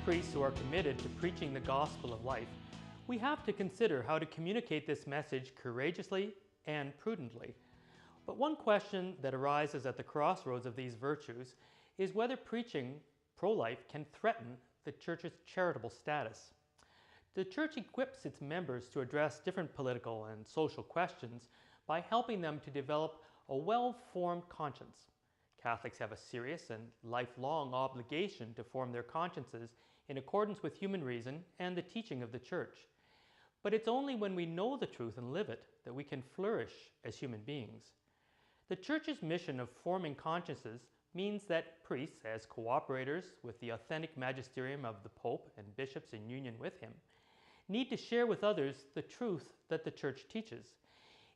priests who are committed to preaching the gospel of life, we have to consider how to communicate this message courageously and prudently. But one question that arises at the crossroads of these virtues is whether preaching pro-life can threaten the Church's charitable status. The Church equips its members to address different political and social questions by helping them to develop a well-formed conscience. Catholics have a serious and lifelong obligation to form their consciences in accordance with human reason and the teaching of the Church. But it's only when we know the truth and live it that we can flourish as human beings. The Church's mission of forming consciences means that priests, as cooperators with the authentic magisterium of the Pope and bishops in union with him, need to share with others the truth that the Church teaches.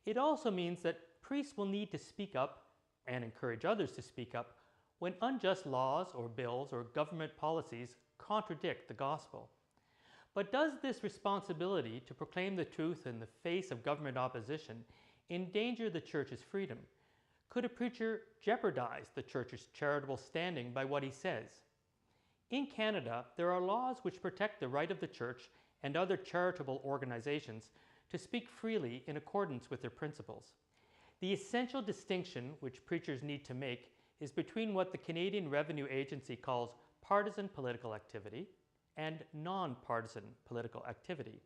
It also means that priests will need to speak up and encourage others to speak up when unjust laws or bills or government policies contradict the gospel. But does this responsibility to proclaim the truth in the face of government opposition endanger the Church's freedom? Could a preacher jeopardize the Church's charitable standing by what he says? In Canada, there are laws which protect the right of the Church and other charitable organizations to speak freely in accordance with their principles. The essential distinction which preachers need to make is between what the Canadian Revenue Agency calls partisan political activity and non-partisan political activity.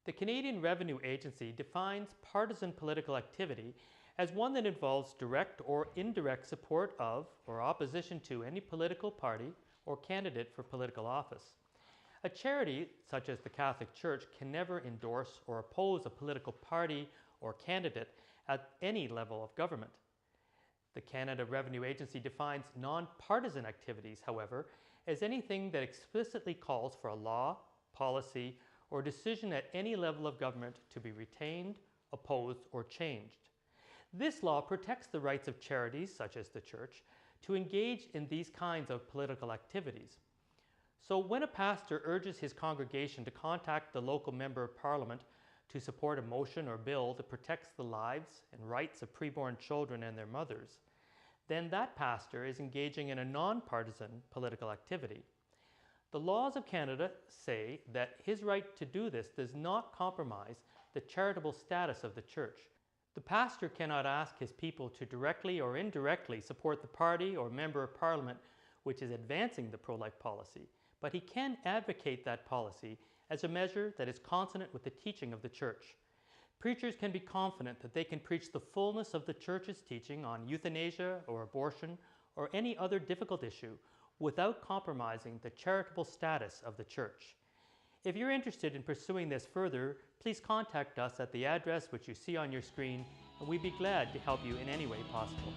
The Canadian Revenue Agency defines partisan political activity as one that involves direct or indirect support of or opposition to any political party or candidate for political office. A charity, such as the Catholic Church, can never endorse or oppose a political party or candidate at any level of government. The Canada Revenue Agency defines non-partisan activities, however, as anything that explicitly calls for a law, policy, or decision at any level of government to be retained, opposed, or changed. This law protects the rights of charities, such as the Church, to engage in these kinds of political activities. So when a pastor urges his congregation to contact the local member of Parliament to support a motion or bill that protects the lives and rights of preborn children and their mothers, then that pastor is engaging in a non-partisan political activity. The laws of Canada say that his right to do this does not compromise the charitable status of the Church. The pastor cannot ask his people to directly or indirectly support the party or member of Parliament which is advancing the pro-life policy, but he can advocate that policy as a measure that is consonant with the teaching of the Church. Preachers can be confident that they can preach the fullness of the Church's teaching on euthanasia or abortion or any other difficult issue without compromising the charitable status of the Church. If you're interested in pursuing this further, please contact us at the address which you see on your screen, and we'd be glad to help you in any way possible.